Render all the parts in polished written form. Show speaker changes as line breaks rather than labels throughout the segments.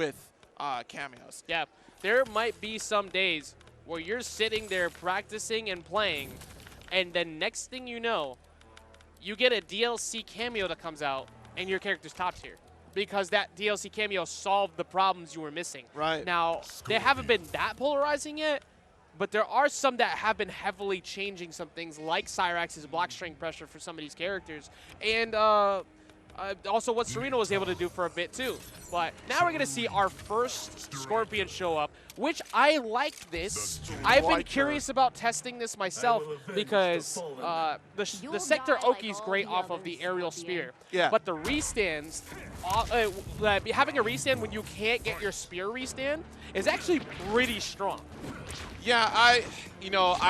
with cameos.
Yeah, there might be some days where you're sitting there practicing and playing, and then next thing you know, you get a DLC cameo that comes out, and your character's top tier. Because that DLC cameo solved the problems you were missing.
Right.
Now, they haven't been that polarizing yet, but there are some that have been heavily changing some things, like Cyrax's block string pressure for some of these characters, and also what Serena was able to do for a bit too. But now we're going to see our first Scorpion show up, which I like this. I've been curious about testing this myself because the Sector Oki is great off of the aerial spear.
Yeah.
But the restands, having a restand when you can't get your spear restand is actually pretty strong.
Yeah, I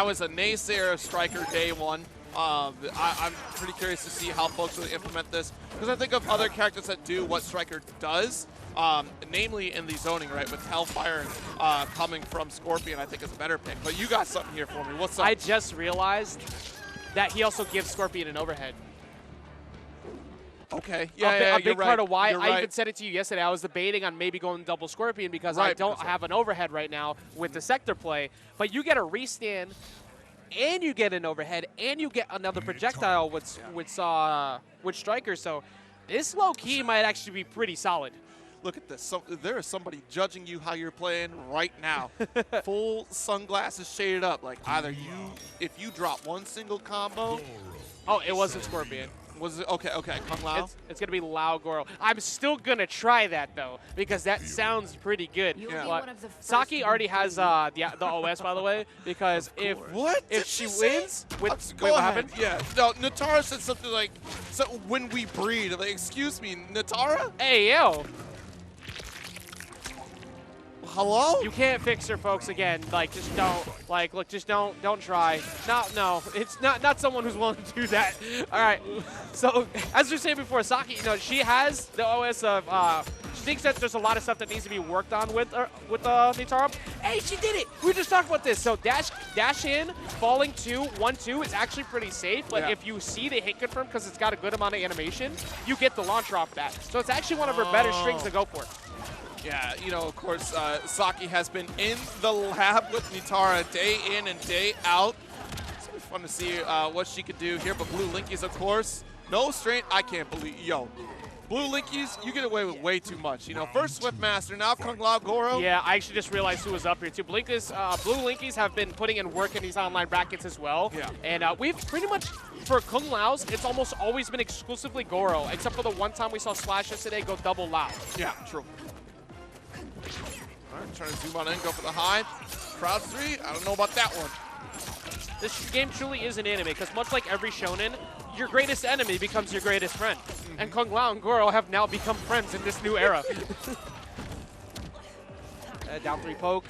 was a naysayer of Striker day one. I'm pretty curious to see how folks will implement this, because I think of other characters that do what Striker does, namely in the zoning, right, with Hellfire coming from Scorpion, I think is a better pick. But you got something here for me. What's up?
I just realized that he also gives Scorpion an overhead.
Okay, yeah,
a big part of why
I
even said it to you yesterday. I was debating on maybe going double Scorpion because I
Right,
don't have an overhead right now with the Sector play. But you get a restand, and you get an overhead, and you get another projectile with Striker. So this low key might actually be pretty solid.
Look at this. So, there is somebody judging you how you're playing right now. Full sunglasses shaded up. Like either if you drop one single combo.
Oh, it wasn't Scorpion.
Was it? Okay, Kung Lao?
It's going to be Lao Goro. I'm still going to try that, though, because that sounds pretty good.
Yeah.
But Saki already has the OS, by the way, because if she wins, wait, what happened?
Yeah, no, Natara said something like, so when we breed, like, excuse me, Natara?
Hey, yo.
Hello?
You can't fix her, folks, again. Like, just don't. Like, look, just don't try. No, it's not someone who's willing to do that. All right. So, as we were saying before, Saki, she has the OS of, she thinks that there's a lot of stuff that needs to be worked on with Nitara. Hey, she did it! We just talked about this. So, dash in, falling 2, 1-2 is actually pretty safe. But if you see the hit confirm because it's got a good amount of animation, you get the launcher off that. So, it's actually one of her better strings to go for.
Yeah, of course, Saki has been in the lab with Nitara day in and day out. It's going to be fun to see what she could do here. But BLUELINKYS, of course, no strain. I can't believe, BLUELINKYS, you get away with way too much. First Swiftmaster, now Kung Lao Goro.
Yeah, I actually just realized who was up here too. BLUELINKYS have been putting in work in these online brackets as well.
Yeah. And
we've pretty much, for Kung Lao's, it's almost always been exclusively Goro, except for the one time we saw Slash yesterday go double Lao.
Yeah, true. All right, trying to zoom on in, go for the high. Crowd 3, I don't know about that one.
This game truly is an anime, because much like every shonen, your greatest enemy becomes your greatest friend. And Kung Lao and Goro have now become friends in this new era. Down 3 poke.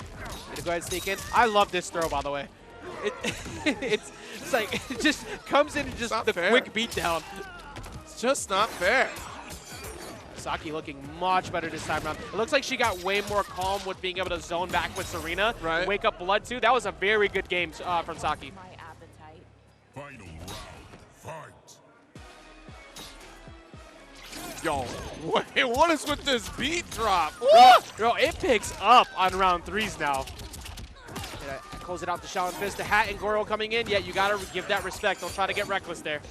Gonna go ahead and sneak in. I love this throw, by the way. It's like, it just comes in and just the quick beatdown.
It's just not fair.
Saki looking much better this time around. It looks like she got way more calm with being able to zone back with Serena.
Right.
Wake up Blood too. That was a very good game from Saki.
Final round, fight.
Yo, wait, what is with this beat drop?
Bro, it picks up on round 3s now. Close it out to Shaolin Fist. The Hat and Goro coming in. Yeah, you gotta give that respect. Don't try to get reckless there.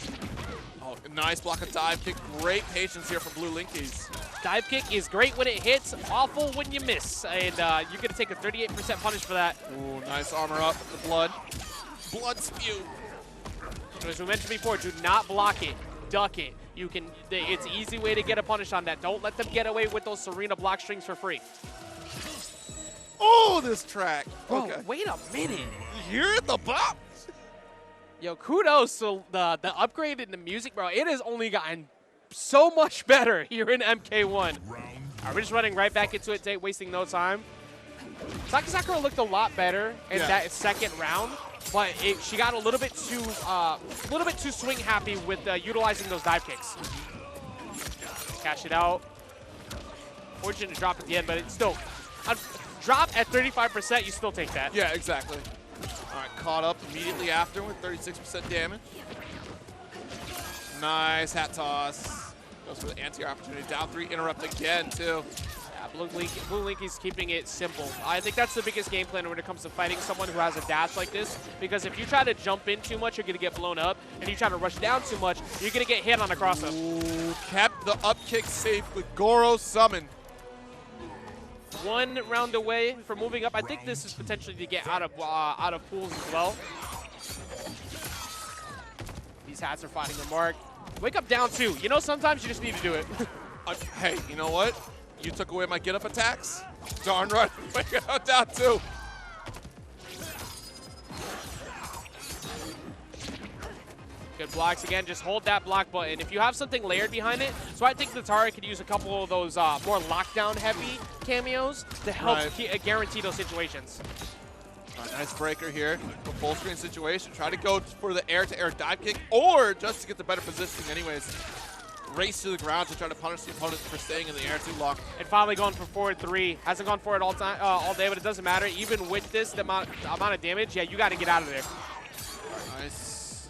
Nice block and dive kick. Great patience here from BLUELINKYS.
Dive kick is great when it hits, awful when you miss. And you're going to take a 38% punish for that.
Ooh, nice armor up. The blood. Blood spew.
As we mentioned before, do not block it. Duck it. It's an easy way to get a punish on that. Don't let them get away with those Serena block strings for free.
Oh, this track.
Bro,
okay.
Wait a minute.
You hear the bop?
Yo, kudos to the upgrade in the music, bro. It has only gotten so much better here in MK1. We're just running right back into it, wasting no time. SAKURA looked a lot better in that second round, but she got a little bit too swing happy with utilizing those dive kicks. Cash it out. Fortunate to drop at the end, but it's still drop at 35%. You still take that.
Yeah, exactly. All right, caught up immediately after with 36% damage. Nice hat toss. Goes for the anti-air opportunity. Down 3, interrupt again, too.
Yeah, BLUELINKYS keeping it simple. I think that's the biggest game plan when it comes to fighting someone who has a dash like this, because if you try to jump in too much, you're going to get blown up, and you try to rush down too much, you're going to get hit on the cross-up.
Ooh, kept the up kick safe with Goro summon.
1 round away from moving up. I think this is potentially to get out of pools as well. These hats are finding their mark. Wake up down 2. You know, sometimes you just need to do it.
Hey, you know what? You took away my get-up attacks? Darn right. Wake up down 2.
Good blocks again. Just hold that block button. If you have something layered behind it, so I think Natara could use a couple of those more lockdown-heavy cameos to help guarantee those situations.
Nice breaker here. A full screen situation. Try to go for the air-to-air dive kick, or just to get the better positioning anyways. Race to the ground to try to punish the opponent for staying in the air too long.
And finally going for forward 3. Hasn't gone for it all day, but it doesn't matter. Even with this, the amount of damage, yeah, you got to get out of there.
Nice.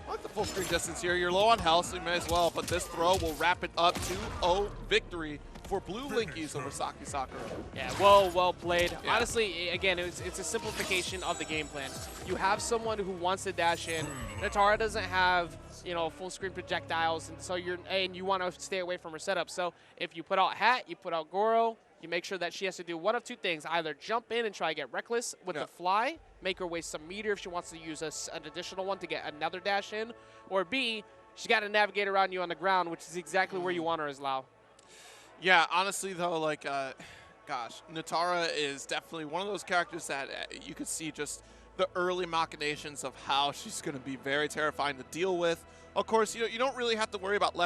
I like the full screen distance here. You're low on health, so you may as well, but this throw will wrap it up. 2-0 victory for BLUELINKYS over SAKURA.
Yeah, well played.
Yeah.
Honestly, again, it's a simplification of the game plan. You have someone who wants to dash in. Natara doesn't have, you know, full screen projectiles, and so you want to stay away from her setup. So if you put out Hat, you put out Goro, you make sure that she has to do one of 2 things: either jump in and try to get reckless with the fly, make her waste some meter if she wants to use an additional one to get another dash in, or B, she's got to navigate around you on the ground, which is exactly where you want her as Lau.
Yeah, honestly though, like, gosh, Natara is definitely one of those characters that you could see just the early machinations of how she's going to be very terrifying to deal with. Of course, you don't really have to worry about left